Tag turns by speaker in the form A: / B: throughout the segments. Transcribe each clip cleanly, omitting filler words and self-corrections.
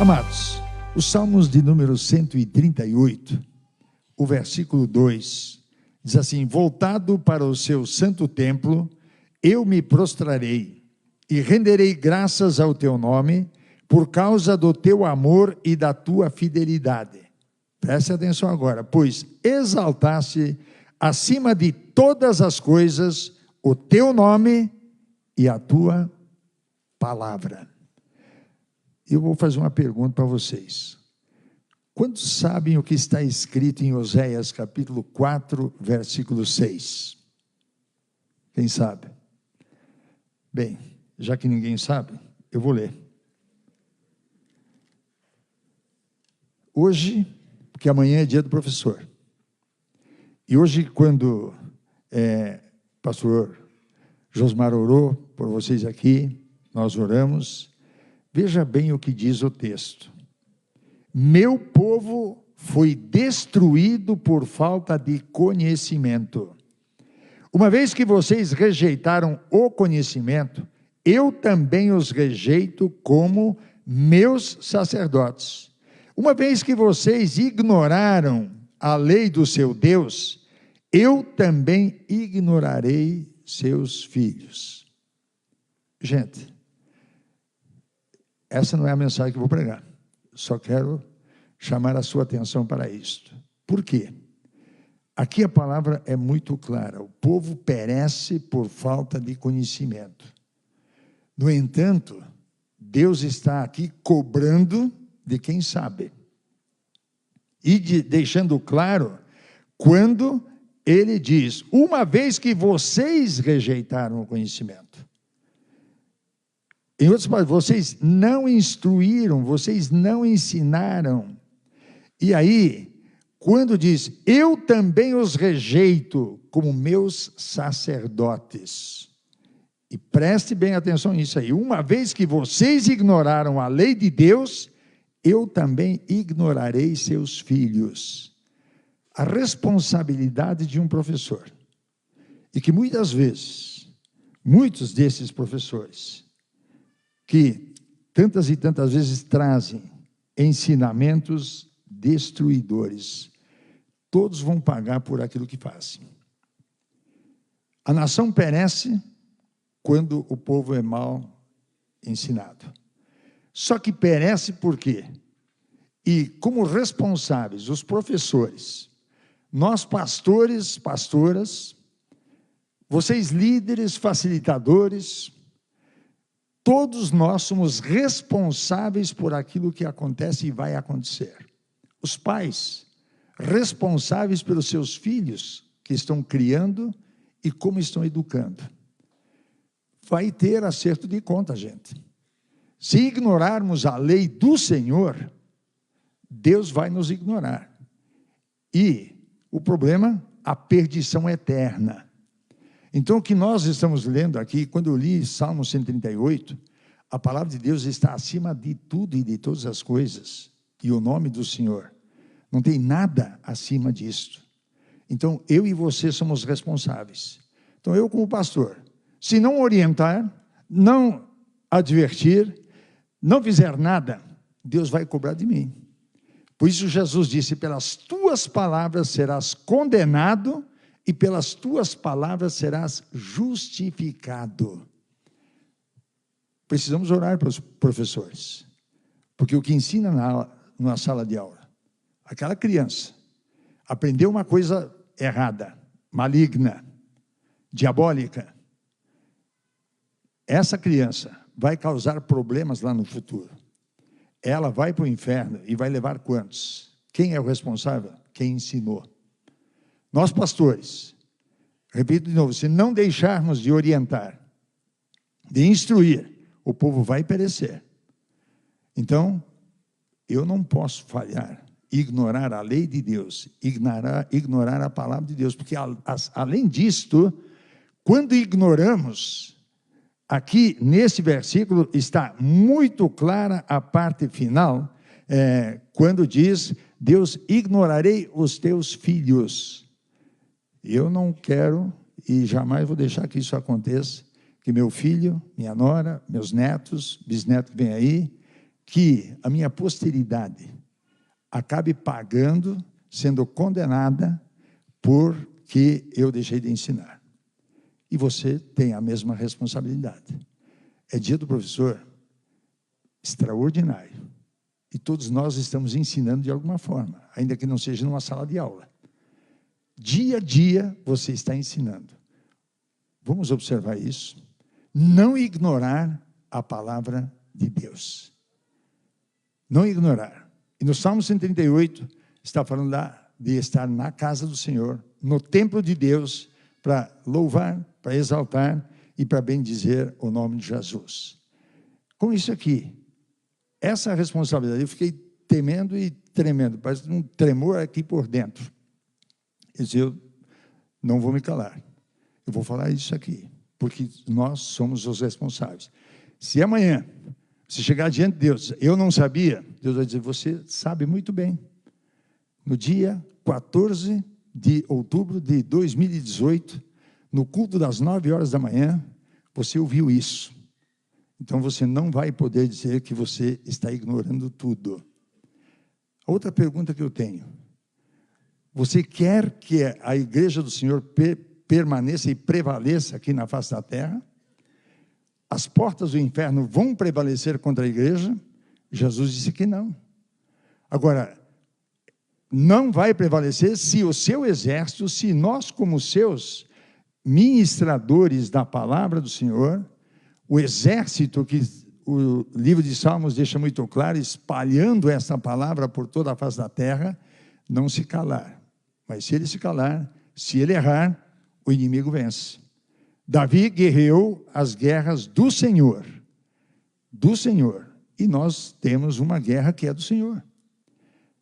A: Amados, os Salmos de número 138, o versículo 2, diz assim: voltado para o seu santo templo, eu me prostrarei e renderei graças ao teu nome, por causa do teu amor e da tua fidelidade. Preste atenção agora, pois exaltaste acima de todas as coisas o teu nome e a tua palavra. Eu vou fazer uma pergunta para vocês. Quantos sabem o que está escrito em Oséias capítulo 4, versículo 6? Quem sabe? Bem, já que ninguém sabe, eu vou ler. Hoje, porque amanhã é dia do professor. E hoje, quando pastor Josmar orou por vocês aqui, nós oramos. Veja bem o que diz o texto. Meu povo foi destruído por falta de conhecimento. Uma vez que vocês rejeitaram o conhecimento, eu também os rejeito como meus sacerdotes. Uma vez que vocês ignoraram a lei do seu Deus, eu também ignorarei seus filhos. Gente, essa não é a mensagem que eu vou pregar. Só quero chamar a sua atenção para isto. Por quê? Aqui a palavra é muito clara. O povo perece por falta de conhecimento. No entanto, Deus está aqui cobrando de quem sabe. E deixando claro, quando ele diz, uma vez que vocês rejeitaram o conhecimento. Em outras palavras, vocês não instruíram, vocês não ensinaram. E aí, quando diz, eu também os rejeito como meus sacerdotes. E preste bem atenção nisso aí. Uma vez que vocês ignoraram a lei de Deus, eu também ignorarei seus filhos. A responsabilidade de um professor. E que muitas vezes, muitos desses professores, que tantas e tantas vezes trazem ensinamentos destruidores, todos vão pagar por aquilo que fazem. A nação perece quando o povo é mal ensinado. Só que perece por quê? E como responsáveis, os professores, nós pastores, pastoras, vocês líderes, facilitadores, todos nós somos responsáveis por aquilo que acontece e vai acontecer. Os pais, responsáveis pelos seus filhos, que estão criando e como estão educando. Vai ter acerto de conta, gente. Se ignorarmos a lei do Senhor, Deus vai nos ignorar. E o problema, a perdição eterna. Então, o que nós estamos lendo aqui, quando eu li Salmo 138, a palavra de Deus está acima de tudo e de todas as coisas, e o nome do Senhor. Não tem nada acima disto. Então, eu e você somos responsáveis. Então, eu como pastor, se não orientar, não advertir, não fizer nada, Deus vai cobrar de mim. Por isso Jesus disse, pelas tuas palavras serás condenado, e pelas tuas palavras serás justificado. Precisamos orar para os professores, porque o que ensina na sala de aula, aquela criança aprendeu uma coisa errada, maligna, diabólica, essa criança vai causar problemas lá no futuro. Ela vai para o inferno e vai levar quantos? Quem é o responsável? Quem ensinou. Nós pastores, repito de novo, se não deixarmos de orientar, de instruir, o povo vai perecer. Então, eu não posso falhar, ignorar a lei de Deus, ignorar a palavra de Deus, porque além disto, quando ignoramos, aqui nesse versículo está muito clara a parte final, quando diz, Deus, ignorarei os teus filhos. Eu não quero e jamais vou deixar que isso aconteça, que meu filho, minha nora, meus netos, bisnetos que vem aí, que a minha posteridade acabe pagando, sendo condenada porque eu deixei de ensinar. E você tem a mesma responsabilidade. É dia do professor extraordinário. E todos nós estamos ensinando de alguma forma, ainda que não seja numa sala de aula. Dia a dia você está ensinando. Vamos observar isso. Não ignorar a palavra de Deus. Não ignorar. E no Salmo 138, está falando lá de estar na casa do Senhor, no templo de Deus, para louvar, para exaltar e para bendizer o nome de Jesus. Com isso aqui, essa responsabilidade, eu fiquei temendo e tremendo, parece um tremor aqui por dentro. Eu disse, eu não vou me calar, eu vou falar isso aqui, porque nós somos os responsáveis. Se amanhã, se chegar diante de Deus, eu não sabia, Deus vai dizer, você sabe muito bem. No dia 14 de outubro de 2018, no culto das 9 horas da manhã, você ouviu isso. Então, você não vai poder dizer que você está ignorando tudo. A outra pergunta que eu tenho. Você quer que a igreja do Senhor permaneça e prevaleça aqui na face da terra? As portas do inferno vão prevalecer contra a igreja? Jesus disse que não. Agora, não vai prevalecer se o seu exército, se nós como seus ministradores da palavra do Senhor, o exército que o livro de Salmos deixa muito claro, espalhando essa palavra por toda a face da terra, não se calar. Mas se ele se calar, se ele errar, o inimigo vence. Davi guerreou as guerras do Senhor. Do Senhor. E nós temos uma guerra que é do Senhor.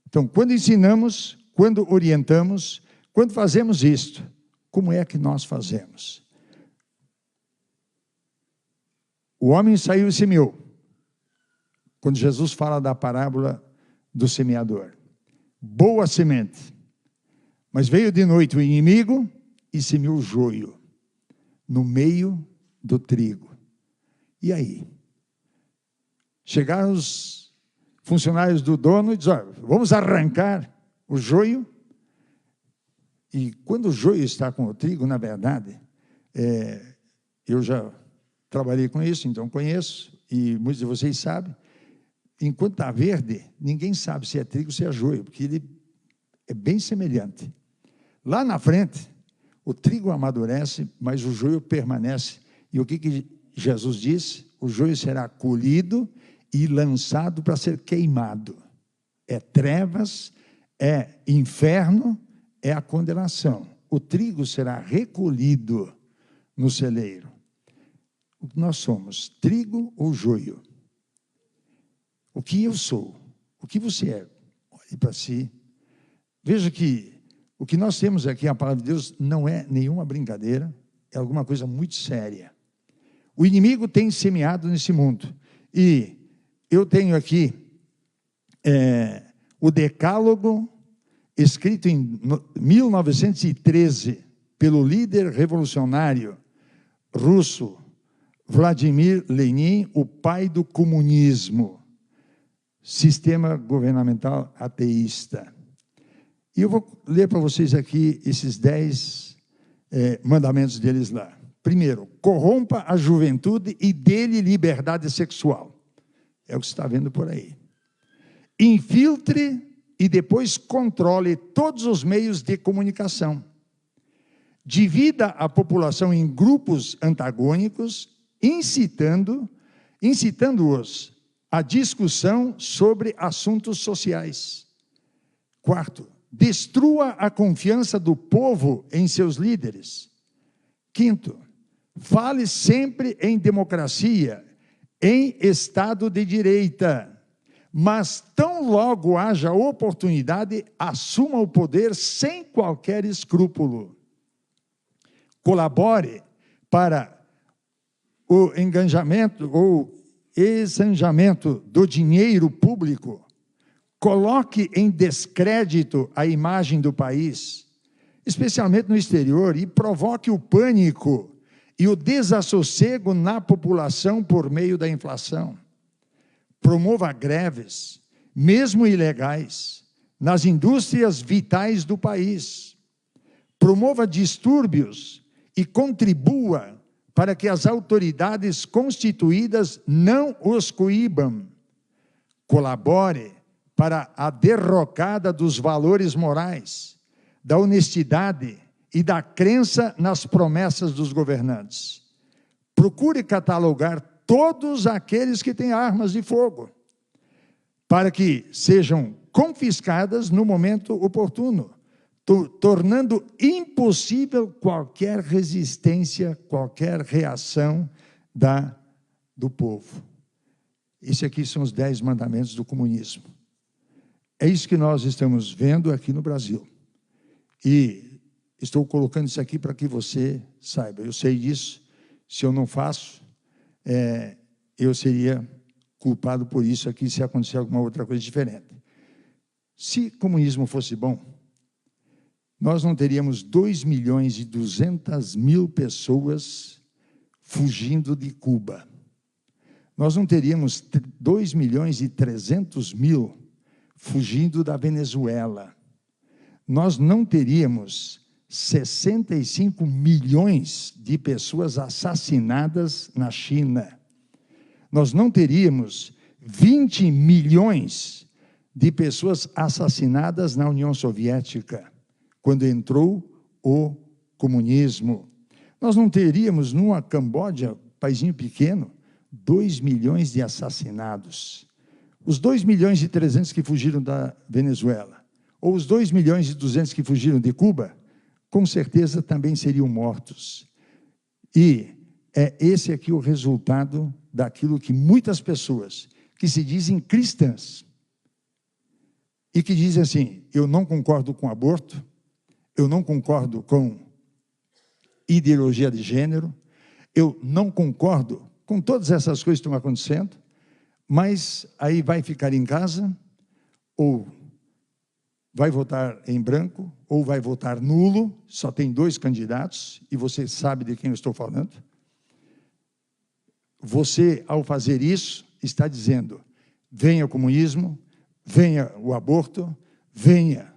A: Então, quando ensinamos, quando orientamos, quando fazemos isto, como é que nós fazemos? O homem saiu e semeou. Quando Jesus fala da parábola do semeador. Boa semente. Mas veio de noite o inimigo e semeou o joio no meio do trigo. E aí? Chegaram os funcionários do dono e disseram, vamos arrancar o joio. E quando o joio está com o trigo, na verdade, eu já trabalhei com isso, então conheço, e muitos de vocês sabem, enquanto está verde, ninguém sabe se é trigo ou se é joio, porque ele é bem semelhante. Lá na frente, o trigo amadurece, mas o joio permanece. E o que Jesus disse? O joio será colhido e lançado para ser queimado. É trevas, é inferno, é a condenação. O trigo será recolhido no celeiro. O que nós somos, trigo ou joio? O que eu sou? O que você é? Olhe para si. Veja que o que nós temos aqui, a palavra de Deus, não é nenhuma brincadeira, é alguma coisa muito séria. O inimigo tem semeado nesse mundo. E eu tenho aqui o Decálogo, escrito em 1913, pelo líder revolucionário russo, Vladimir Lenin, o pai do comunismo, sistema governamental ateísta. E eu vou ler para vocês aqui esses 10 mandamentos deles lá. Primeiro, corrompa a juventude e dê-lhe liberdade sexual. É o que você está vendo por aí. Infiltre e depois controle todos os meios de comunicação. Divida a população em grupos antagônicos, incitando-os à discussão sobre assuntos sociais. Quarto, destrua a confiança do povo em seus líderes. Quinto, fale sempre em democracia, em Estado de Direito, mas tão logo haja oportunidade, assuma o poder sem qualquer escrúpulo. Colabore para o engajamento ou esbanjamento do dinheiro público. Coloque em descrédito a imagem do país, especialmente no exterior, e provoque o pânico e o desassossego na população por meio da inflação. promova greves, mesmo ilegais, nas indústrias vitais do país. Promova distúrbios e contribua para que as autoridades constituídas não os coíbam. Colabore para a derrocada dos valores morais, da honestidade e da crença nas promessas dos governantes. Procure catalogar todos aqueles que têm armas de fogo, para que sejam confiscadas no momento oportuno, tornando impossível qualquer resistência, qualquer reação do povo. Esse aqui são os 10 mandamentos do comunismo. É isso que nós estamos vendo aqui no Brasil. E estou colocando isso aqui para que você saiba. Eu sei disso. Se eu não faço, eu seria culpado por isso aqui se acontecer alguma outra coisa diferente. Se comunismo fosse bom, nós não teríamos 2.200.000 pessoas fugindo de Cuba. Nós não teríamos 2.300.000 fugindo da Venezuela. Nós não teríamos 65 milhões de pessoas assassinadas na China. Nós não teríamos 20 milhões de pessoas assassinadas na União Soviética, quando entrou o comunismo. Nós não teríamos, numa Camboja, paizinho pequeno, 2 milhões de assassinados. Os 2.300.000 que fugiram da Venezuela, ou os 2.200.000 que fugiram de Cuba, com certeza também seriam mortos. E é esse aqui o resultado daquilo que muitas pessoas que se dizem cristãs e que dizem assim: eu não concordo com aborto, eu não concordo com ideologia de gênero, eu não concordo com todas essas coisas que estão acontecendo, mas aí vai ficar em casa, ou vai votar em branco, ou vai votar nulo. Só tem 2 candidatos, e você sabe de quem eu estou falando. Você, ao fazer isso, está dizendo: venha o comunismo, venha o aborto, venha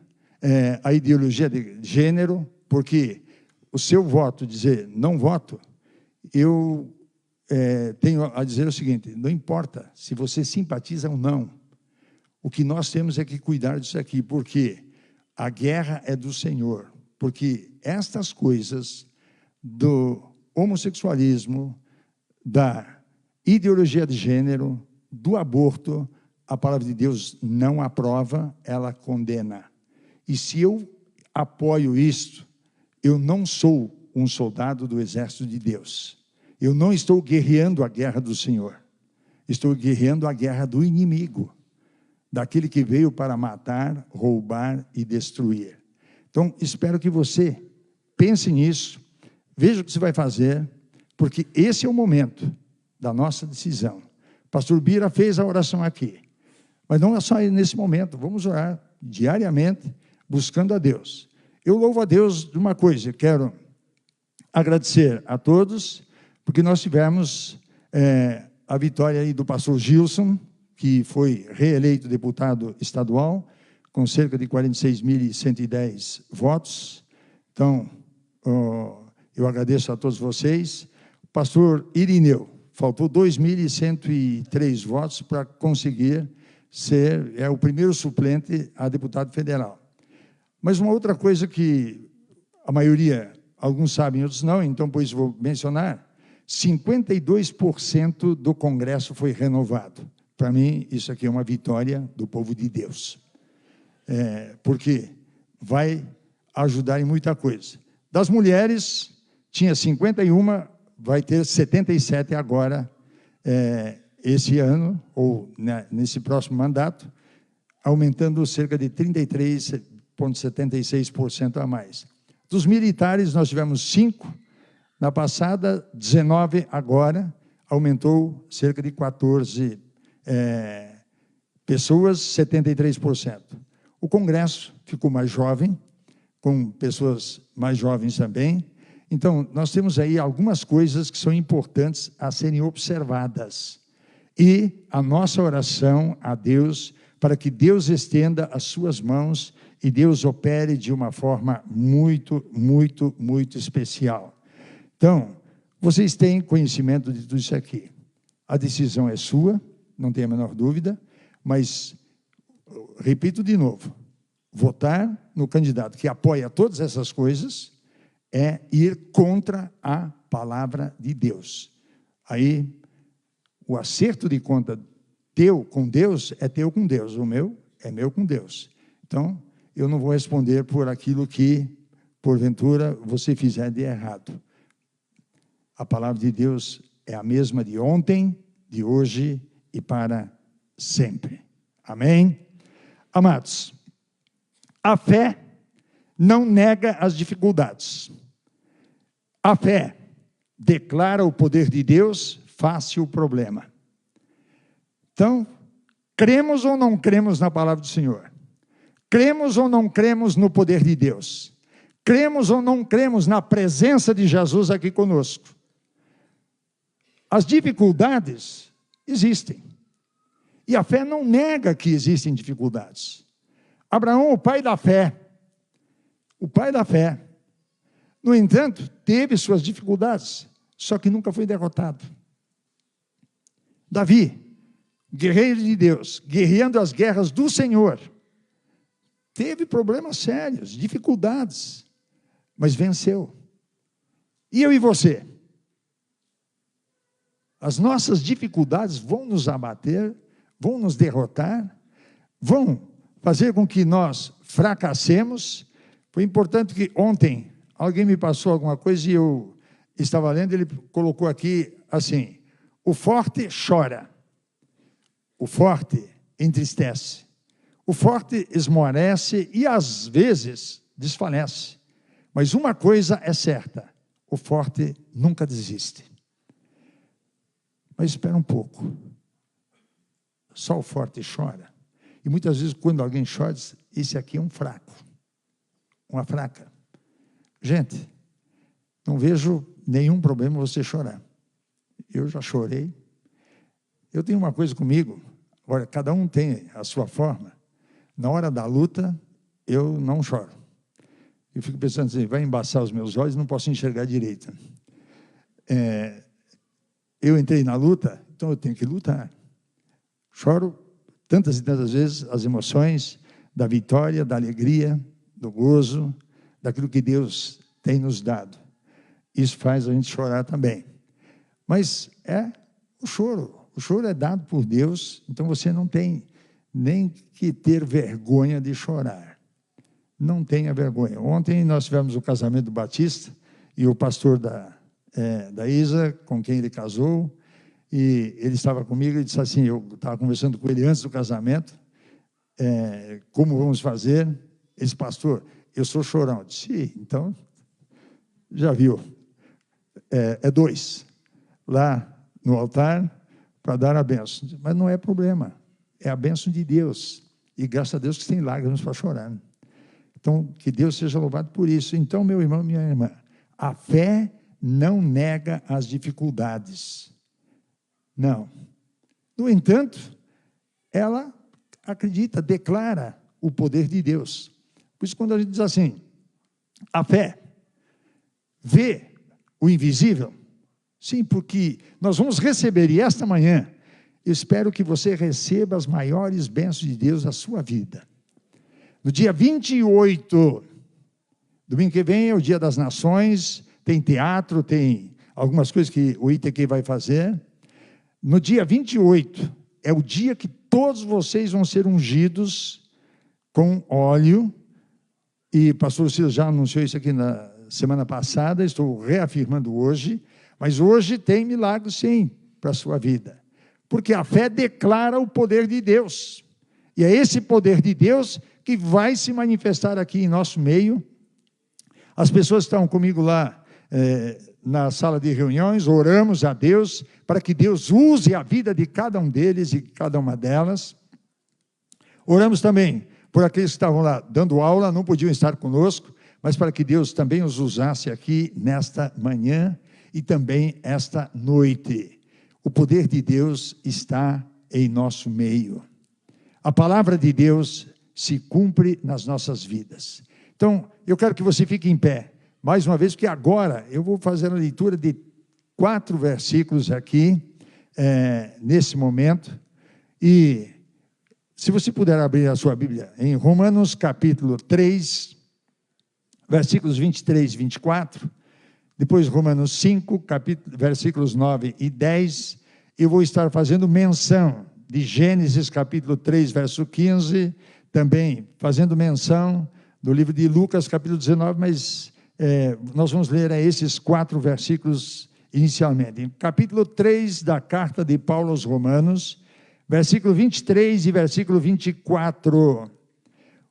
A: a ideologia de gênero, porque o seu voto, dizer não voto, eu tenho a dizer o seguinte: não importa se você simpatiza ou não, o que nós temos é que cuidar disso aqui, porque a guerra é do Senhor, porque estas coisas do homossexualismo, da ideologia de gênero, do aborto, a palavra de Deus não aprova, ela condena. E se eu apoio isto, eu não sou um soldado do exército de Deus. Eu não estou guerreando a guerra do Senhor. Estou guerreando a guerra do inimigo, daquele que veio para matar, roubar e destruir. Então, espero que você pense nisso, veja o que você vai fazer, porque esse é o momento da nossa decisão. Pastor Bira fez a oração aqui, mas não é só nesse momento, vamos orar diariamente, buscando a Deus. Eu louvo a Deus de uma coisa, eu quero agradecer a todos, porque nós tivemos a vitória aí do pastor Gilson, que foi reeleito deputado estadual, com cerca de 46.110 votos. Então, eu agradeço a todos vocês. O pastor Irineu, faltou 2.103 votos para conseguir ser o primeiro suplente a deputado federal. Mas uma outra coisa que a maioria, alguns sabem, outros não, então, pois vou mencionar, 52% do Congresso foi renovado. Para mim, isso aqui é uma vitória do povo de Deus. Porque vai ajudar em muita coisa. Das mulheres, tinha 51, vai ter 77 agora, esse ano, ou nesse próximo mandato, aumentando cerca de 33,76% a mais. Dos militares, nós tivemos 5, na passada, 19 agora, aumentou cerca de 14 pessoas, 73%. O Congresso ficou mais jovem, com pessoas mais jovens também. Então, nós temos aí algumas coisas que são importantes a serem observadas. e a nossa oração a Deus, para que Deus estenda as suas mãos e Deus opere de uma forma muito, muito, muito especial. Então, vocês têm conhecimento de tudo isso aqui. A decisão é sua, não tem a menor dúvida, mas, repito de novo, votar no candidato que apoia todas essas coisas é ir contra a palavra de Deus. Aí, o acerto de conta teu com Deus é teu com Deus, o meu é meu com Deus. Então, eu não vou responder por aquilo que, porventura, você fizer de errado. A palavra de Deus é a mesma de ontem, de hoje e para sempre. Amém? Amados, a fé não nega as dificuldades. A fé declara o poder de Deus face o problema. Então, cremos ou não cremos na palavra do Senhor? Cremos ou não cremos no poder de Deus? Cremos ou não cremos na presença de Jesus aqui conosco? As dificuldades existem. E a fé não nega que existem dificuldades. Abraão, o pai da fé, no entanto, teve suas dificuldades, só que nunca foi derrotado. Davi, guerreiro de Deus, guerreando as guerras do Senhor, teve problemas sérios, dificuldades, mas venceu. E eu e você? As nossas dificuldades vão nos abater, vão nos derrotar, vão fazer com que nós fracassemos. Foi importante que ontem alguém me passou alguma coisa e eu estava lendo, ele colocou aqui assim: o forte chora, o forte entristece, o forte esmorece e às vezes desfalece. Mas uma coisa é certa: o forte nunca desiste. Mas espera um pouco, só o forte chora. E muitas vezes quando alguém chora, diz: esse aqui é um fraco, uma fraca. Gente, não vejo nenhum problema você chorar. Eu já chorei. Eu tenho uma coisa comigo, agora cada um tem a sua forma. Na hora da luta, eu não choro. Eu fico pensando assim, vai embaçar os meus olhos, não posso enxergar direito. Eu entrei na luta, então eu tenho que lutar. Choro tantas e tantas vezes as emoções da vitória, da alegria, do gozo, daquilo que Deus tem nos dado. Isso faz a gente chorar também. Mas é o choro. O choro é dado por Deus, então você não tem nem que ter vergonha de chorar. Não tenha vergonha. Ontem nós tivemos o casamento do Batista e o pastor da Isa, com quem ele casou, e ele estava comigo e disse assim, eu estava conversando com ele antes do casamento, como vamos fazer? Ele disse, pastor, eu sou chorão. Eu disse, então, já viu, é 2, lá no altar, para dar a bênção. Mas não é problema, é a bênção de Deus, e graças a Deus que tem lágrimas para chorar. Então, que Deus seja louvado por isso. Então, meu irmão, minha irmã, a fé não nega as dificuldades. Não. No entanto, ela acredita, declara o poder de Deus. Por isso, quando a gente diz assim, a fé vê o invisível, sim, porque nós vamos receber, e esta manhã, eu espero que você receba as maiores bênçãos de Deus na sua vida. No dia 28, domingo que vem é o Dia das Nações, tem teatro, tem algumas coisas que o ITQ vai fazer. No dia 28, é o dia que todos vocês vão ser ungidos com óleo, e o pastor Silas já anunciou isso aqui na semana passada, estou reafirmando hoje, mas hoje tem milagre sim, para a sua vida, porque a fé declara o poder de Deus, e é esse poder de Deus que vai se manifestar aqui em nosso meio. As pessoas estão comigo lá, na sala de reuniões, oramos a Deus, para que Deus use a vida de cada um deles e cada uma delas. Oramos também por aqueles que estavam lá dando aula, não podiam estar conosco, mas para que Deus também os usasse aqui nesta manhã e também esta noite. O poder de Deus está em nosso meio. A palavra de Deus se cumpre nas nossas vidas. Então, eu quero que você fique em pé, mais uma vez, porque agora eu vou fazer a leitura de 4 versículos aqui, nesse momento, e se você puder abrir a sua Bíblia, em Romanos capítulo 3, versículos 23 e 24, depois Romanos 5, versículos 9 e 10, eu vou estar fazendo menção de Gênesis capítulo 3, verso 15, também fazendo menção do livro de Lucas capítulo 19, mas nós vamos ler esses 4 versículos inicialmente. Em capítulo 3 da carta de Paulo aos Romanos, versículo 23 e versículo 24,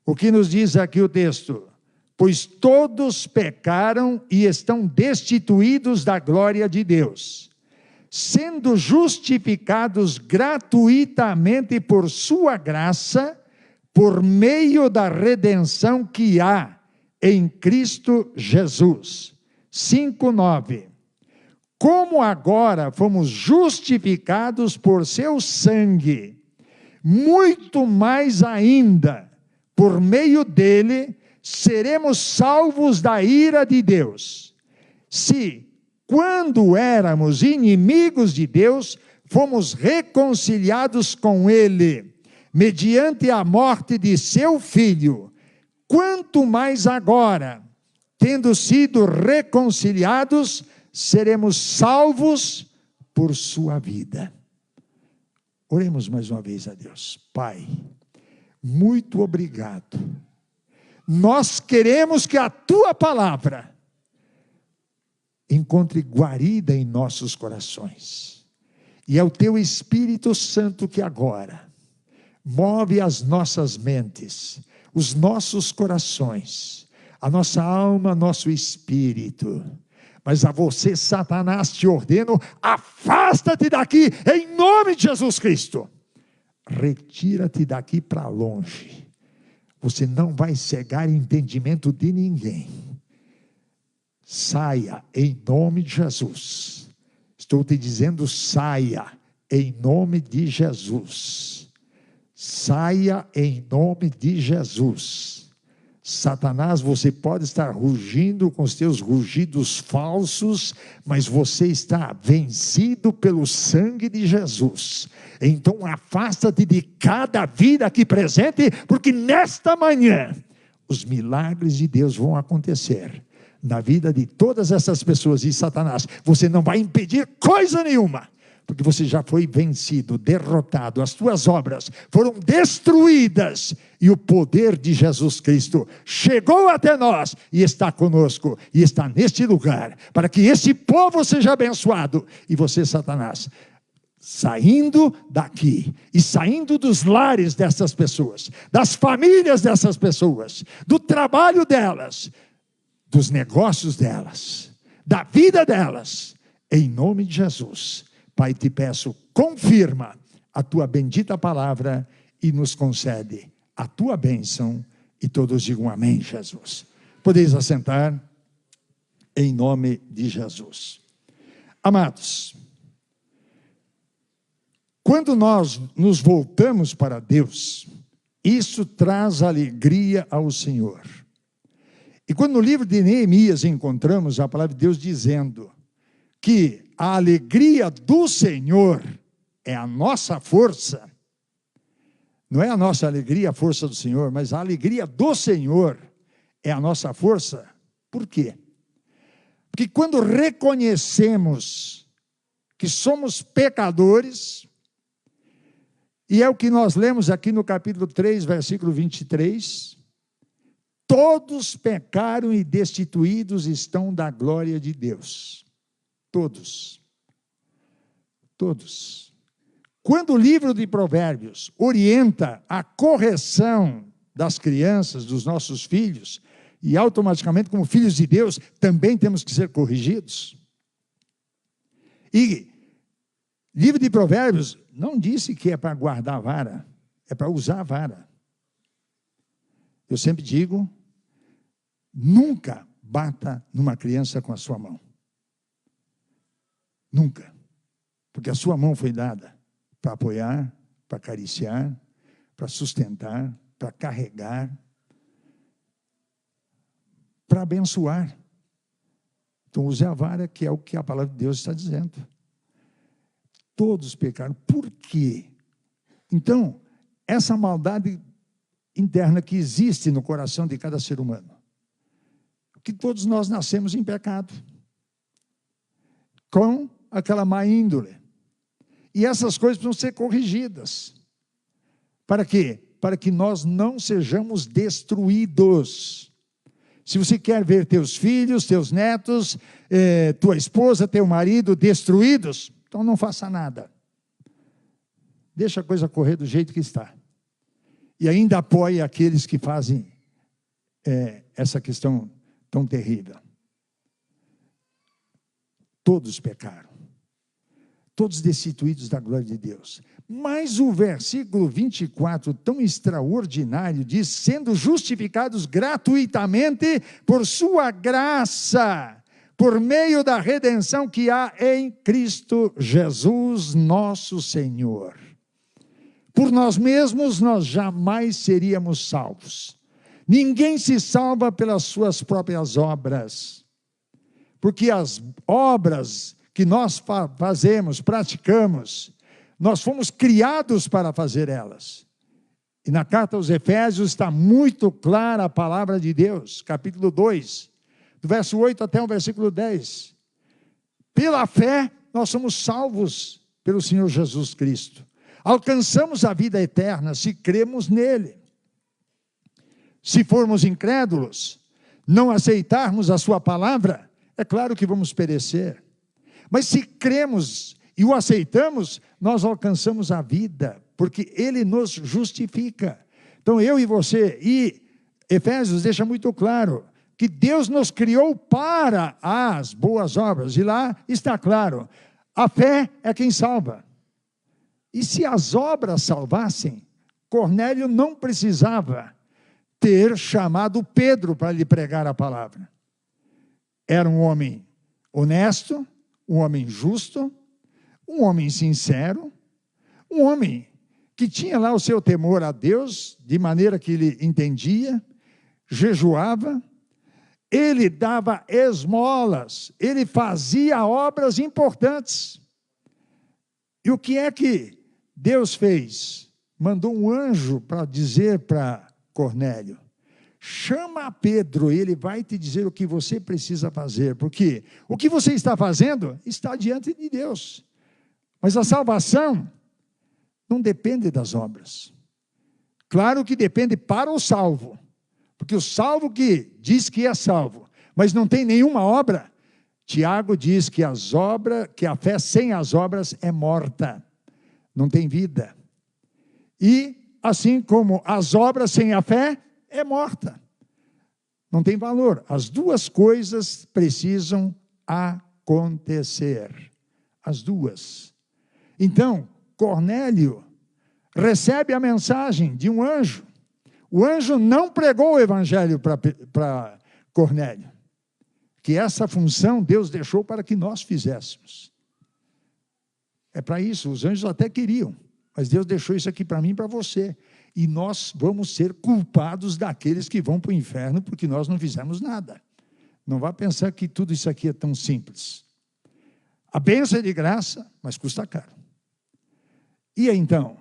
A: o que nos diz aqui o texto? Pois todos pecaram e estão destituídos da glória de Deus, sendo justificados gratuitamente por sua graça, por meio da redenção que há em Cristo Jesus. 5:9. Como agora fomos justificados por seu sangue, muito mais ainda, por meio dele, seremos salvos da ira de Deus. Se, quando éramos inimigos de Deus, fomos reconciliados com ele, mediante a morte de seu Filho, quanto mais agora, tendo sido reconciliados, seremos salvos por sua vida. Oremos mais uma vez a Deus. Pai, muito obrigado. Nós queremos que a tua palavra encontre guarida em nossos corações. E é o teu Espírito Santo que agora move as nossas mentes, os nossos corações, a nossa alma, nosso espírito. Mas a você, Satanás, te ordeno, afasta-te daqui, em nome de Jesus Cristo. Retira-te daqui para longe. Você não vai cegar entendimento de ninguém. Saia, em nome de Jesus. Estou te dizendo, saia, em nome de Jesus. Saia, em nome de Jesus. Satanás, você pode estar rugindo com os teus rugidos falsos, mas você está vencido pelo sangue de Jesus. Então afasta-te de cada vida aqui presente, porque nesta manhã os milagres de Deus vão acontecer na vida de todas essas pessoas. E Satanás, você não vai impedir coisa nenhuma, porque você já foi vencido, derrotado, as tuas obras foram destruídas, e o poder de Jesus Cristo chegou até nós, e está conosco, e está neste lugar, para que esse povo seja abençoado. E você, Satanás, saindo daqui, e saindo dos lares dessas pessoas, das famílias dessas pessoas, do trabalho delas, dos negócios delas, da vida delas, em nome de Jesus. Pai, te peço, confirma a tua bendita palavra e nos concede a tua bênção, e todos digam amém, Jesus. Podeis assentar, em nome de Jesus. Amados, quando nós nos voltamos para Deus, isso traz alegria ao Senhor. E quando no livro de Neemias encontramos a palavra de Deus dizendo que a alegria do Senhor é a nossa força, não é a nossa alegria a força do Senhor, mas a alegria do Senhor é a nossa força. Por quê? Porque quando reconhecemos que somos pecadores, e é o que nós lemos aqui no capítulo 3, versículo 23, todos pecaram e destituídos estão da glória de Deus. Todos. Todos. Quando o livro de Provérbios orienta a correção das crianças, dos nossos filhos, e automaticamente, como filhos de Deus, também temos que ser corrigidos. E livro de Provérbios não disse que é para guardar a vara, é para usar a vara. Eu sempre digo, nunca bata numa criança com a sua mão. Nunca. Porque a sua mão foi dada para apoiar, para acariciar, para sustentar, para carregar, para abençoar. Então use a vara, que é o que a palavra de Deus está dizendo. Todos pecaram. Por quê? Então, essa maldade interna que existe no coração de cada ser humano, que todos nós nascemos em pecado, com aquela má índole. E essas coisas precisam ser corrigidas. Para quê? Para que nós não sejamos destruídos. Se você quer ver teus filhos, teus netos, tua esposa, teu marido destruídos, então não faça nada. Deixa a coisa correr do jeito que está. E ainda apoie aqueles que fazem essa questão tão terrível. Todos pecaram. Todos destituídos da glória de Deus. Mas o versículo 24, tão extraordinário, diz: sendo justificados gratuitamente por sua graça, por meio da redenção que há em Cristo Jesus, nosso Senhor. Por nós mesmos, nós jamais seríamos salvos. Ninguém se salva pelas suas próprias obras, porque as obras que nós fazemos, praticamos, nós fomos criados para fazer elas. E na carta aos Efésios está muito clara a palavra de Deus, capítulo 2, do verso 8 até o versículo 10. Pela fé, nós somos salvos pelo Senhor Jesus Cristo. Alcançamos a vida eterna se cremos nele. Se formos incrédulos, não aceitarmos a sua palavra, é claro que vamos perecer. Mas se cremos e o aceitamos, nós alcançamos a vida, porque ele nos justifica. Então eu e você, e Efésios deixa muito claro, que Deus nos criou para as boas obras, e lá está claro, a fé é quem salva. E se as obras salvassem, Cornélio não precisava ter chamado Pedro para lhe pregar a palavra. Era um homem honesto, um homem justo, um homem sincero, um homem que tinha lá o seu temor a Deus, de maneira que ele entendia, jejuava, ele dava esmolas, ele fazia obras importantes. E o que é que Deus fez? Mandou um anjo para dizer para Cornélio: chama Pedro, ele vai te dizer o que você precisa fazer, porque o que você está fazendo está diante de Deus. Mas a salvação não depende das obras. Claro que depende para o salvo, porque o salvo que diz que é salvo, mas não tem nenhuma obra, Tiago diz que que a fé sem as obras é morta, não tem vida. E assim como as obras sem a fé é morta, não tem valor. As duas coisas precisam acontecer, as duas. Então, Cornélio recebe a mensagem de um anjo. O anjo não pregou o evangelho para Cornélio, que essa função Deus deixou para que nós fizéssemos. É para isso, os anjos até queriam, mas Deus deixou isso aqui para mim e para você. E nós vamos ser culpados daqueles que vão para o inferno porque nós não fizemos nada. Não vá pensar que tudo isso aqui é tão simples. A bênção é de graça, mas custa caro. E então,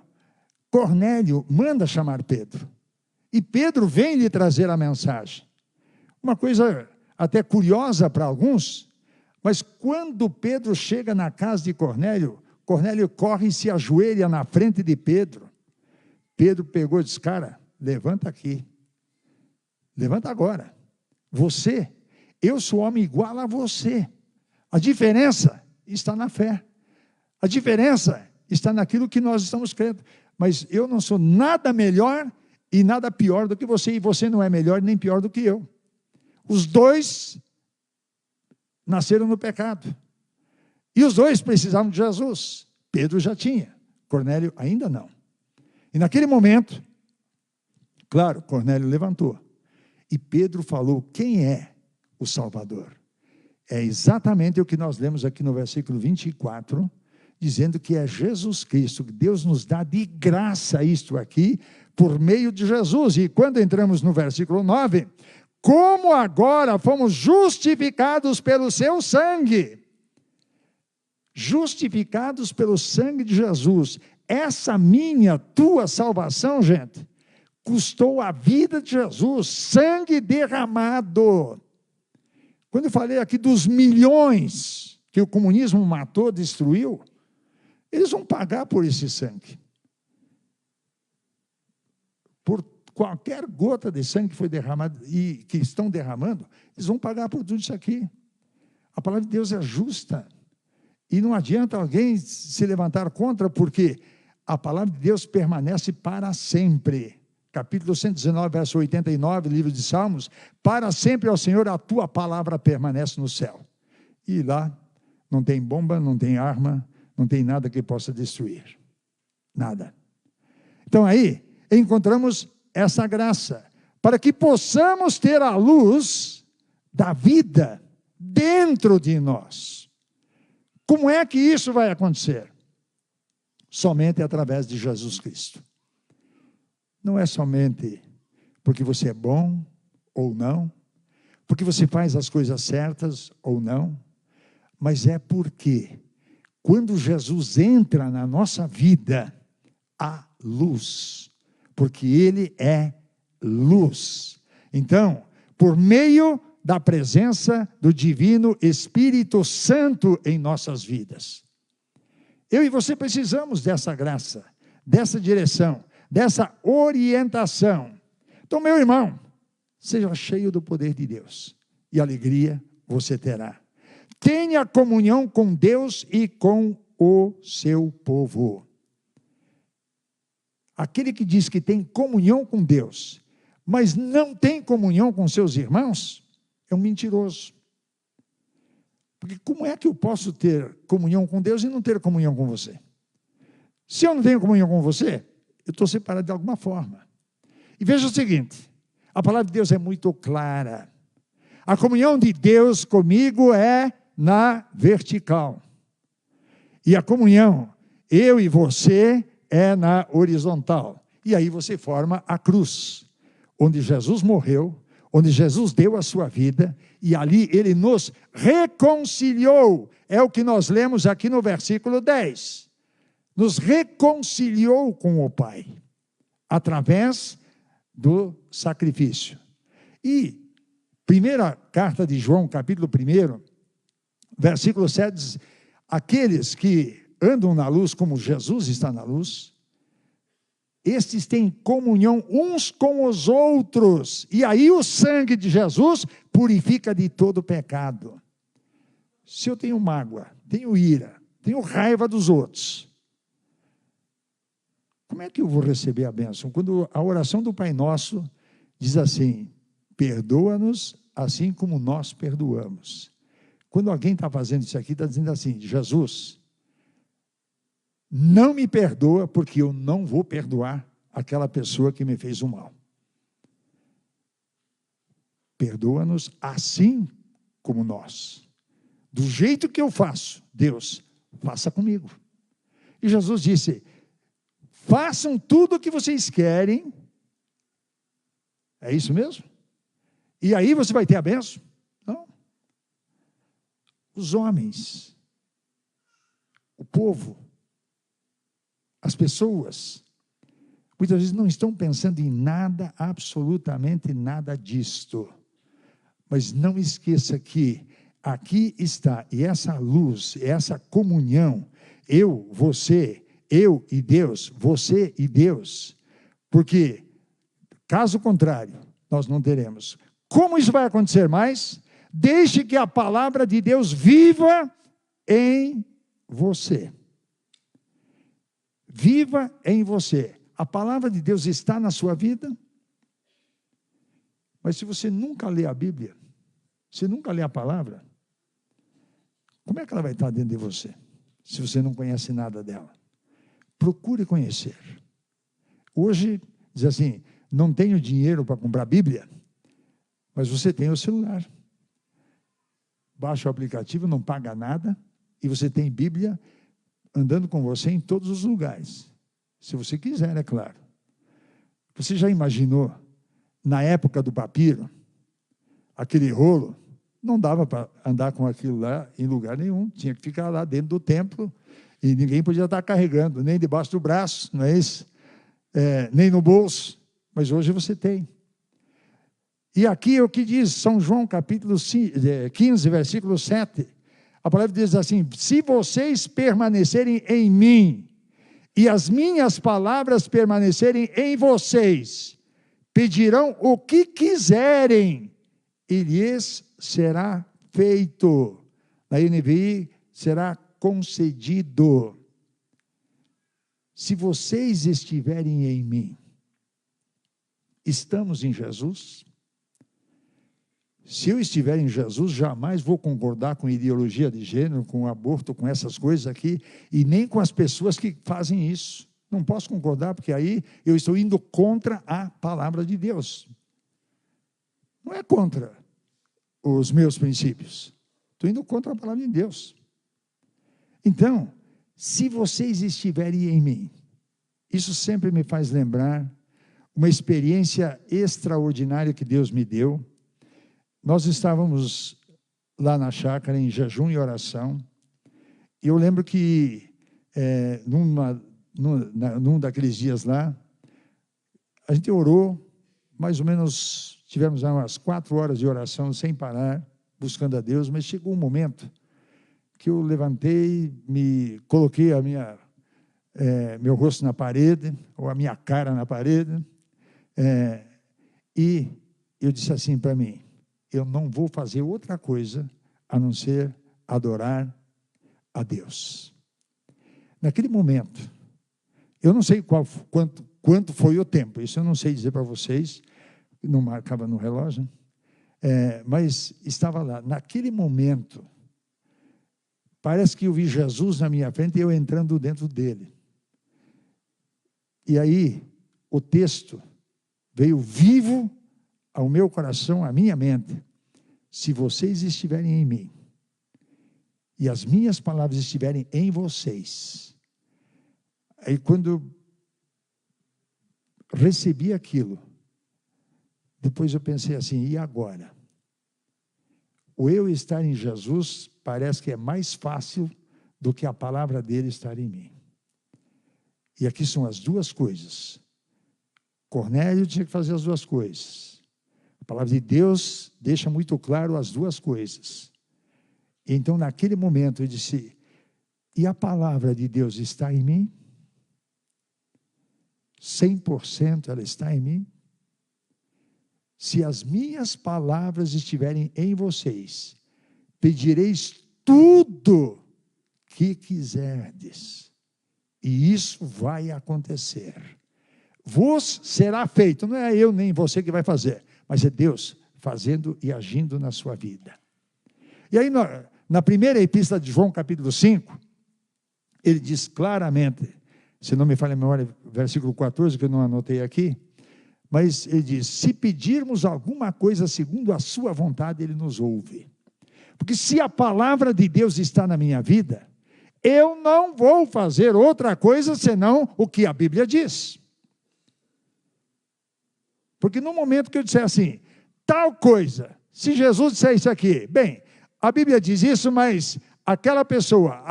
A: Cornélio manda chamar Pedro. E Pedro vem lhe trazer a mensagem. Uma coisa até curiosa para alguns, mas quando Pedro chega na casa de Cornélio, Cornélio corre e se ajoelha na frente de Pedro. Pedro pegou e disse: cara, levanta aqui. Levanta agora. Eu sou homem igual a você. A diferença está na fé. A diferença está naquilo que nós estamos crendo. Mas eu não sou nada melhor e nada pior do que você. E você não é melhor nem pior do que eu. Os dois nasceram no pecado. E os dois precisavam de Jesus. Pedro já tinha, Cornélio ainda não. E naquele momento, claro, Cornélio levantou. E Pedro falou: quem é o Salvador? É exatamente o que nós lemos aqui no versículo 24, dizendo que é Jesus Cristo, que Deus nos dá de graça isto aqui, por meio de Jesus. E quando entramos no versículo 9, como agora fomos justificados pelo seu sangue. Justificados pelo sangue de Jesus. Essa minha, tua salvação, gente, custou a vida de Jesus, sangue derramado. Quando eu falei aqui dos milhões que o comunismo matou, destruiu, eles vão pagar por esse sangue. Por qualquer gota de sangue que foi derramado e que estão derramando, eles vão pagar por tudo isso aqui. A palavra de Deus é justa. E não adianta alguém se levantar contra, porque a palavra de Deus permanece para sempre. Capítulo 119, verso 89, livro de Salmos. Para sempre, ó Senhor, a tua palavra permanece no céu. E lá não tem bomba, não tem arma, não tem nada que possa destruir. Nada. Então aí, encontramos essa graça, para que possamos ter a luz da vida dentro de nós. Como é que isso vai acontecer? Somente através de Jesus Cristo. Não é somente porque você é bom ou não, porque você faz as coisas certas ou não, mas é porque quando Jesus entra na nossa vida, há luz, porque Ele é luz. Então, por meio da presença do Divino Espírito Santo em nossas vidas. Eu e você precisamos dessa graça, dessa direção, dessa orientação. Então, meu irmão, seja cheio do poder de Deus, e alegria você terá. Tenha comunhão com Deus e com o seu povo. Aquele que diz que tem comunhão com Deus, mas não tem comunhão com seus irmãos, é um mentiroso. Porque como é que eu posso ter comunhão com Deus e não ter comunhão com você? Se eu não tenho comunhão com você, eu estou separado de alguma forma. E veja o seguinte, a palavra de Deus é muito clara. A comunhão de Deus comigo é na vertical. E a comunhão, eu e você, é na horizontal. E aí você forma a cruz, onde Jesus morreu, onde Jesus deu a sua vida, e ali Ele nos reconciliou. É o que nós lemos aqui no versículo 10. Nos reconciliou com o Pai, através do sacrifício. E, primeira carta de João, capítulo 1, versículo 7, diz, aqueles que andam na luz como Jesus está na luz, estes têm comunhão uns com os outros, e aí o sangue de Jesus purifica de todo pecado. Se eu tenho mágoa, tenho ira, tenho raiva dos outros, como é que eu vou receber a bênção? Quando a oração do Pai Nosso diz assim, perdoa-nos assim como nós perdoamos. Quando alguém está fazendo isso aqui, está dizendo assim, Jesus, não me perdoa, porque eu não vou perdoar aquela pessoa que me fez o mal. Perdoa-nos assim como nós. Do jeito que eu faço, Deus, faça comigo. E Jesus disse, façam tudo o que vocês querem. É isso mesmo? E aí você vai ter a bênção? Não. Os homens, o povo, as pessoas, muitas vezes não estão pensando em nada, absolutamente nada disto. Mas não esqueça que aqui está, e essa luz, essa comunhão, eu, você, eu e Deus, você e Deus, porque, caso contrário, nós não teremos. Como isso vai acontecer mais? Deixe que a palavra de Deus viva em você. Viva em você. A palavra de Deus está na sua vida, mas se você nunca lê a Bíblia, se nunca lê a palavra, como é que ela vai estar dentro de você, se você não conhece nada dela? Procure conhecer. Hoje, diz assim, não tenho dinheiro para comprar Bíblia, mas você tem o celular. Baixa o aplicativo, não paga nada, e você tem Bíblia andando com você em todos os lugares. Se você quiser, é claro. Você já imaginou, na época do papiro, aquele rolo, não dava para andar com aquilo lá em lugar nenhum, tinha que ficar lá dentro do templo, e ninguém podia estar carregando, nem debaixo do braço, não é isso? Nem no bolso, mas hoje você tem. E aqui é o que diz São João, capítulo 15, versículo 7. A palavra diz assim: se vocês permanecerem em mim, e as minhas palavras permanecerem em vocês, pedirão o que quiserem, e lhes será feito. Na NVI, será concedido. Se vocês estiverem em mim, estamos em Jesus? Se eu estiver em Jesus, jamais vou concordar com ideologia de gênero, com aborto, com essas coisas aqui, e nem com as pessoas que fazem isso. Não posso concordar, porque aí eu estou indo contra a palavra de Deus. Não é contra os meus princípios. Estou indo contra a palavra de Deus. Então, se vocês estiverem em mim, isso sempre me faz lembrar uma experiência extraordinária que Deus me deu. Nós estávamos lá na chácara em jejum e oração, e eu lembro que num daqueles dias lá, a gente orou, mais ou menos, tivemos umas 4 horas de oração sem parar, buscando a Deus, mas chegou um momento que eu levantei, me coloquei meu rosto na parede, ou a minha cara na parede, e eu disse assim para mim: eu não vou fazer outra coisa a não ser adorar a Deus. Naquele momento, eu não sei quanto foi o tempo, isso eu não sei dizer para vocês, não marcava no relógio, mas estava lá. Naquele momento, parece que eu vi Jesus na minha frente e eu entrando dentro dele. E aí, o texto veio vivo ao meu coração, à minha mente: se vocês estiverem em mim, e as minhas palavras estiverem em vocês. Aí quando eu recebi aquilo, depois eu pensei assim: e agora? O eu estar em Jesus parece que é mais fácil do que a palavra dele estar em mim. E aqui são as duas coisas. Cornélio tinha que fazer as duas coisas. A palavra de Deus deixa muito claro as duas coisas. Então, naquele momento, eu disse: e a palavra de Deus está em mim? 100% ela está em mim? Se as minhas palavras estiverem em vocês, pedireis tudo que quiserdes, e isso vai acontecer. Vos será feito. Não é eu nem você que vai fazer, mas é Deus fazendo e agindo na sua vida. E aí, na primeira epístola de João, capítulo 5, ele diz claramente, se não me falha a memória, versículo 14, que eu não anotei aqui, mas ele diz: se pedirmos alguma coisa segundo a sua vontade, ele nos ouve. Porque se a palavra de Deus está na minha vida, eu não vou fazer outra coisa senão o que a Bíblia diz. Porque no momento que eu disser assim, tal coisa, se Jesus disser isso aqui, bem, a Bíblia diz isso, mas aquela pessoa,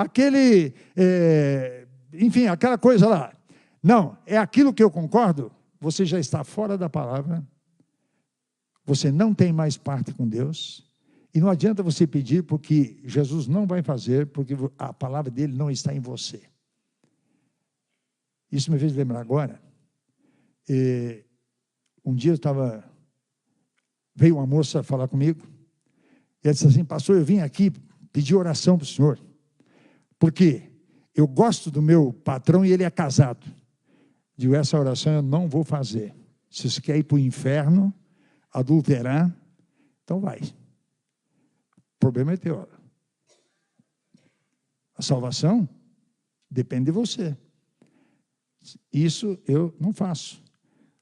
A: enfim, aquela coisa lá, não, é aquilo que eu concordo, você já está fora da palavra, você não tem mais parte com Deus, e não adianta você pedir, porque Jesus não vai fazer, porque a palavra dele não está em você. Isso me fez lembrar agora, um dia veio uma moça falar comigo, e ela disse assim: pastor, eu vim aqui pedir oração para o senhor, porque eu gosto do meu patrão e ele é casado. Digo: essa oração eu não vou fazer. Se você quer ir para o inferno, adulterar, então vai. O problema é teu. A salvação depende de você. Isso eu não faço.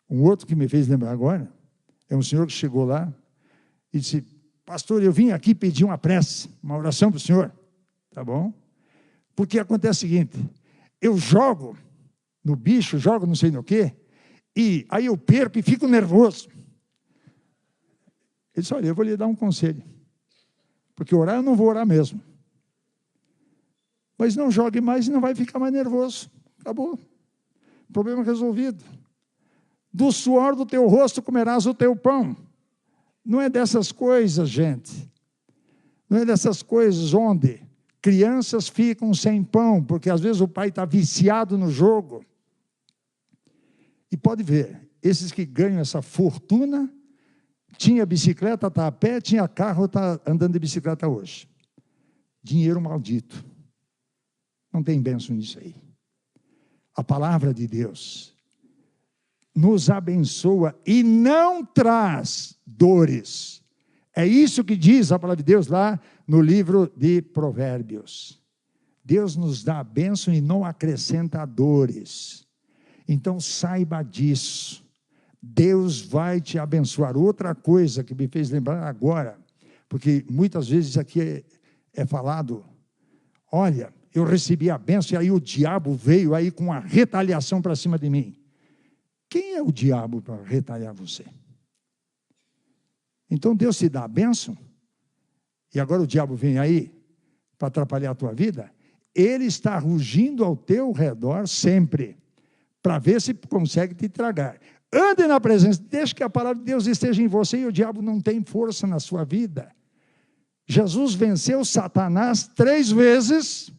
A: Um outro que me fez lembrar agora, é um senhor que chegou lá e disse: pastor, eu vim aqui pedir uma prece, uma oração para o senhor. Tá bom? Porque acontece o seguinte, eu jogo no bicho, jogo não sei no quê, e aí eu perco e fico nervoso. Ele disse, olha, eu vou lhe dar um conselho, porque orar eu não vou orar mesmo. Mas não jogue mais e não vai ficar mais nervoso. Acabou. Problema resolvido. Do suor do teu rosto comerás o teu pão. Não é dessas coisas, gente. Não é dessas coisas onde crianças ficam sem pão, porque às vezes o pai está viciado no jogo. E pode ver, esses que ganham essa fortuna, tinha bicicleta, está a pé, tinha carro, está andando de bicicleta hoje. Dinheiro maldito. Não tem bênção nisso aí. A palavra de Deus nos abençoa e não traz dores. É isso que diz a palavra de Deus lá no livro de Provérbios. Deus nos dá a bênção e não acrescenta dores. Então saiba disso. Deus vai te abençoar. Outra coisa que me fez lembrar agora, porque muitas vezes aqui é falado, olha, eu recebi a bênção e aí o diabo veio aí com uma retaliação para cima de mim. Quem é o diabo para retaliar você? Então Deus te dá a bênção e agora o diabo vem aí para atrapalhar a tua vida. Ele está rugindo ao teu redor sempre, para ver se consegue te tragar. Ande na presença, deixe que a palavra de Deus esteja em você e o diabo não tem força na sua vida. Jesus venceu Satanás 3 vezes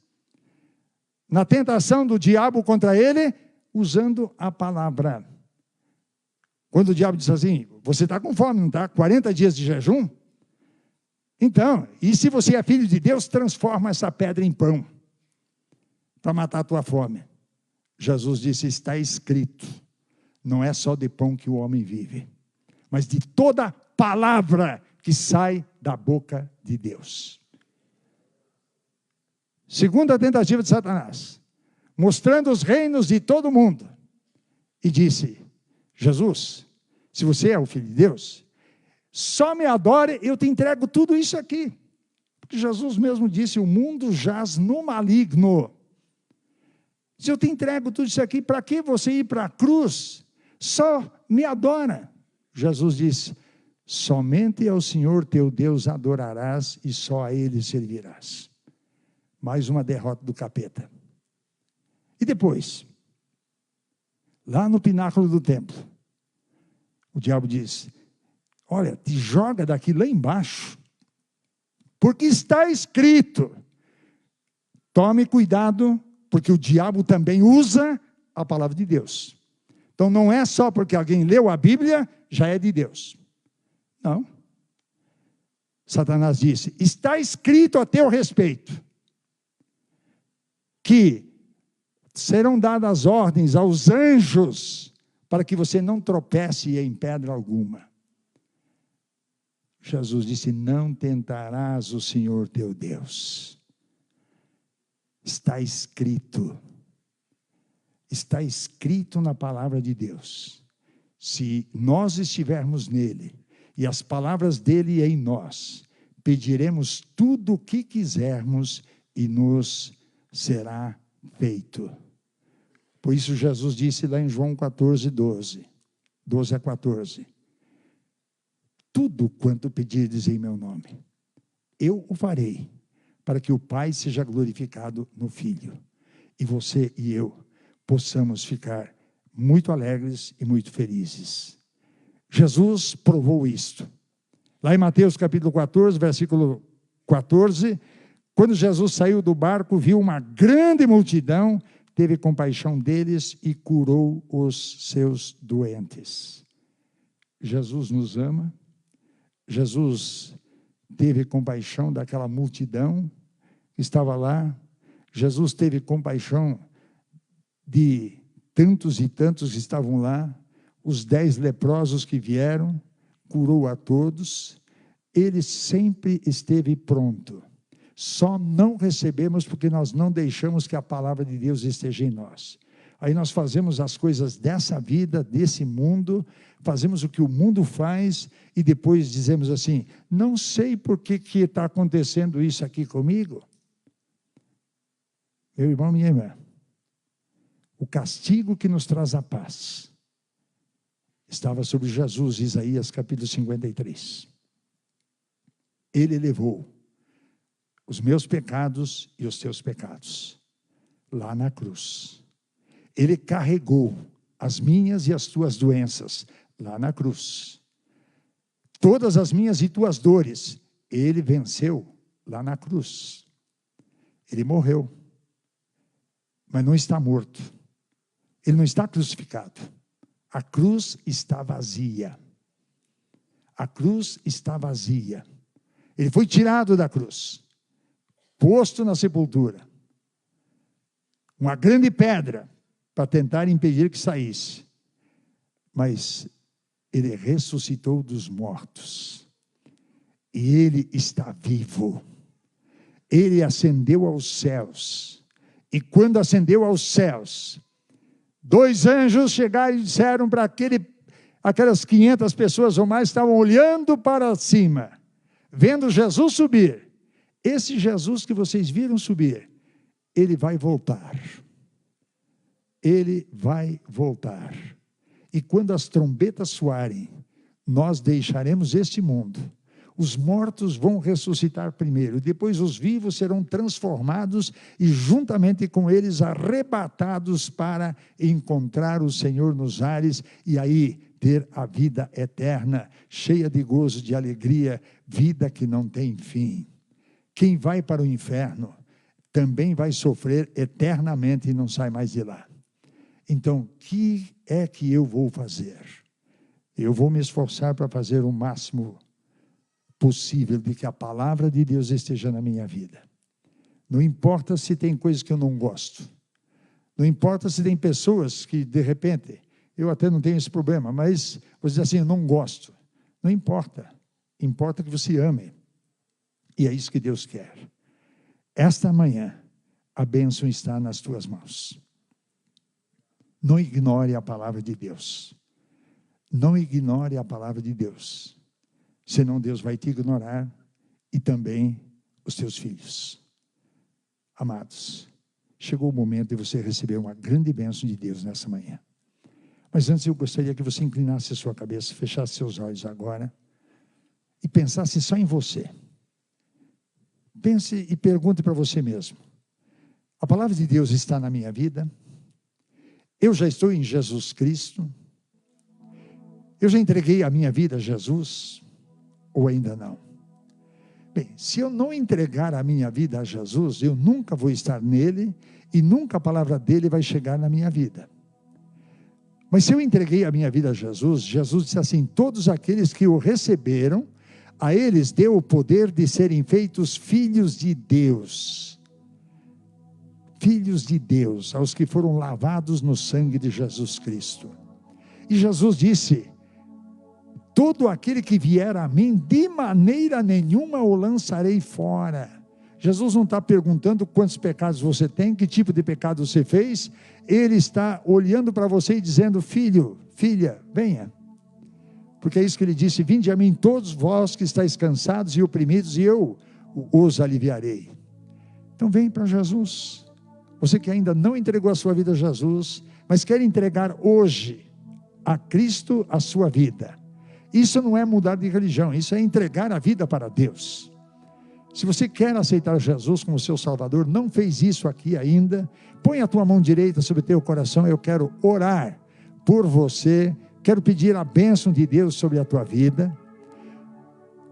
A: na tentação do diabo contra ele, usando a palavra. Quando o diabo diz assim, você está com fome, não está? 40 dias de jejum? Então, e se você é filho de Deus, transforma essa pedra em pão, para matar a tua fome. Jesus disse, está escrito, não é só de pão que o homem vive, mas de toda palavra que sai da boca de Deus. Segunda tentativa de Satanás, mostrando os reinos de todo mundo, e disse, Jesus, se você é o Filho de Deus, só me adore, eu te entrego tudo isso aqui. Porque Jesus mesmo disse, o mundo jaz no maligno. Se eu te entrego tudo isso aqui, para que você ir para a cruz? Só me adora. Jesus disse, somente ao Senhor teu Deus adorarás e só a Ele servirás. Mais uma derrota do capeta. E depois, lá no pináculo do templo, o diabo disse, olha, te joga daqui lá embaixo, porque está escrito. Tome cuidado, porque o diabo também usa a palavra de Deus. Então não é só porque alguém leu a Bíblia, já é de Deus. Não. Satanás disse, está escrito a teu respeito, que serão dadas ordens aos anjos, para que você não tropece em pedra alguma. Jesus disse, não tentarás o Senhor teu Deus. Está escrito na palavra de Deus. Se nós estivermos nele, e as palavras dele em nós, pediremos tudo o que quisermos, e nos será feito. Por isso Jesus disse lá em João 14, 12 a 14, tudo quanto pedirdes em meu nome, eu o farei, para que o Pai seja glorificado no Filho, e você e eu possamos ficar muito alegres e muito felizes. Jesus provou isto. Lá em Mateus capítulo 14, versículo 14, quando Jesus saiu do barco, viu uma grande multidão, teve compaixão deles e curou os seus doentes. Jesus nos ama. Jesus teve compaixão daquela multidão que estava lá. Jesus teve compaixão de tantos e tantos que estavam lá. Os 10 leprosos que vieram, curou a todos. Ele sempre esteve pronto. Só não recebemos porque nós não deixamos que a palavra de Deus esteja em nós. Aí nós fazemos as coisas dessa vida, desse mundo, fazemos o que o mundo faz e depois dizemos assim, não sei por que está acontecendo isso aqui comigo. Meu irmão, minha irmã, o castigo que nos traz a paz estava sobre Jesus, Isaías capítulo 53. Ele levou os meus pecados e os teus pecados lá na cruz. Ele carregou as minhas e as tuas doenças lá na cruz. Todas as minhas e tuas dores, ele venceu lá na cruz. Ele morreu, mas não está morto. Ele não está crucificado. A cruz está vazia. A cruz está vazia. Ele foi tirado da cruz, posto na sepultura. Uma grande pedra para tentar impedir que saísse. Mas ele ressuscitou dos mortos. E ele está vivo. Ele ascendeu aos céus. E quando ascendeu aos céus, 2 anjos chegaram e disseram para aquelas 500 pessoas ou mais, estavam olhando para cima, vendo Jesus subir. Esse Jesus que vocês viram subir, ele vai voltar. Ele vai voltar. E quando as trombetas soarem, nós deixaremos este mundo. Os mortos vão ressuscitar primeiro, depois os vivos serão transformados e juntamente com eles arrebatados para encontrar o Senhor nos ares e aí ter a vida eterna, cheia de gozo, de alegria, vida que não tem fim. Quem vai para o inferno também vai sofrer eternamente e não sai mais de lá. Então, o que é que eu vou fazer? Eu vou me esforçar para fazer o máximo possível de que a palavra de Deus esteja na minha vida. Não importa se tem coisas que eu não gosto. Não importa se tem pessoas que, de repente, eu até não tenho esse problema, mas você diz assim, eu não gosto. Não importa. Importa que você ame. E é isso que Deus quer. Esta manhã, a bênção está nas tuas mãos. Não ignore a palavra de Deus. Não ignore a palavra de Deus. Senão Deus vai te ignorar e também os teus filhos. Amados, chegou o momento de você receber uma grande bênção de Deus nessa manhã. Mas antes eu gostaria que você inclinasse a sua cabeça, fechasse seus olhos agora e pensasse só em você. Pense e pergunte para você mesmo. A palavra de Deus está na minha vida? Eu já estou em Jesus Cristo? Eu já entreguei a minha vida a Jesus? Ou ainda não? Bem, se eu não entregar a minha vida a Jesus, eu nunca vou estar nele e nunca a palavra dele vai chegar na minha vida. Mas se eu entreguei a minha vida a Jesus, Jesus disse assim, todos aqueles que o receberam, a eles deu o poder de serem feitos filhos de Deus. Filhos de Deus, aos que foram lavados no sangue de Jesus Cristo. E Jesus disse, todo aquele que vier a mim, de maneira nenhuma o lançarei fora. Jesus não está perguntando quantos pecados você tem, que tipo de pecado você fez. Ele está olhando para você e dizendo, filho, filha, venha. Porque é isso que ele disse, vinde a mim todos vós que estáis cansados e oprimidos, e eu os aliviarei. Então vem para Jesus. Você que ainda não entregou a sua vida a Jesus, mas quer entregar hoje a Cristo a sua vida. Isso não é mudar de religião, isso é entregar a vida para Deus. Se você quer aceitar Jesus como seu Salvador, não fez isso aqui ainda, põe a tua mão direita sobre o teu coração, eu quero orar por você, quero pedir a bênção de Deus sobre a tua vida.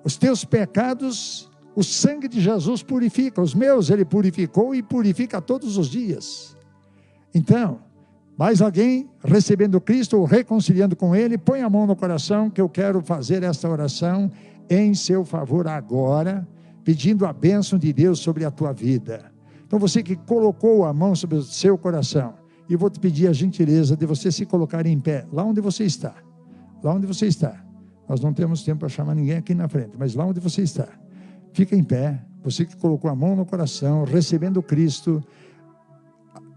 A: Os teus pecados, o sangue de Jesus purifica, os meus ele purificou e purifica todos os dias. Então, mais alguém recebendo Cristo ou reconciliando com Ele, põe a mão no coração que eu quero fazer esta oração em seu favor agora, pedindo a bênção de Deus sobre a tua vida. Então você que colocou a mão sobre o seu coração, eu vou te pedir a gentileza de você se colocar em pé, lá onde você está. Lá onde você está. Nós não temos tempo para chamar ninguém aqui na frente, mas lá onde você está. Fica em pé, você que colocou a mão no coração, recebendo Cristo,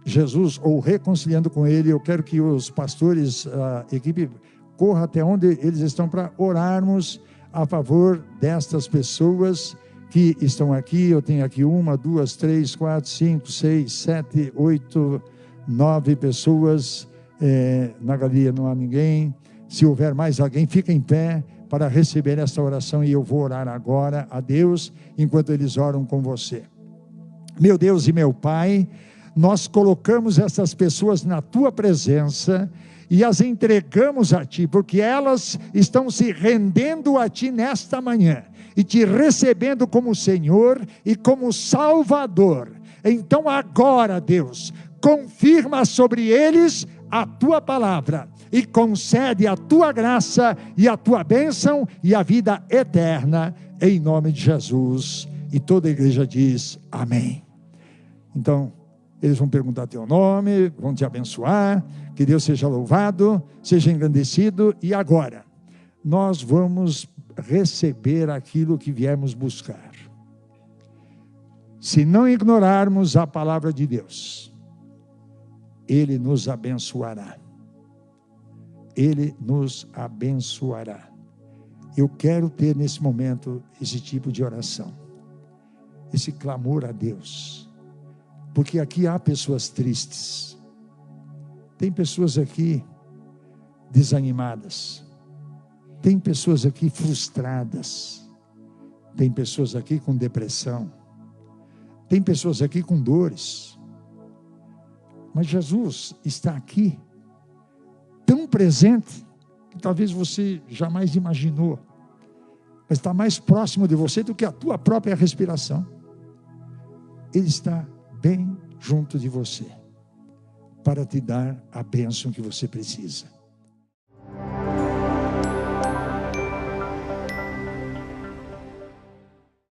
A: Jesus, ou reconciliando com Ele. Eu quero que os pastores, a equipe, corra até onde eles estão para orarmos a favor destas pessoas que estão aqui. Eu tenho aqui 1, 2, 3, 4, 5, 6, 7, 8, 9 pessoas. Na galeria não há ninguém. Se houver mais alguém, fica em pé para receber esta oração, e eu vou orar agora a Deus, enquanto eles oram com você. Meu Deus e meu Pai, nós colocamos essas pessoas na Tua presença, e as entregamos a Ti, porque elas estão se rendendo a Ti nesta manhã, e Te recebendo como Senhor e como Salvador. Então agora, Deus, confirma sobre eles a Tua palavra, e concede a Tua graça, e a Tua bênção, e a vida eterna, em nome de Jesus. E toda a igreja diz amém. Então, eles vão perguntar teu nome, vão te abençoar, que Deus seja louvado, seja engrandecido. E agora, nós vamos receber aquilo que viemos buscar. Se não ignorarmos a palavra de Deus, Ele nos abençoará. Ele nos abençoará. Eu quero ter nesse momento esse tipo de oração, esse clamor a Deus, porque aqui há pessoas tristes, tem pessoas aqui desanimadas, tem pessoas aqui frustradas, tem pessoas aqui com depressão, tem pessoas aqui com dores, mas Jesus está aqui, tão presente, que talvez você jamais imaginou, mas está mais próximo de você do que a tua própria respiração. Ele está bem junto de você, para te dar a bênção que você precisa.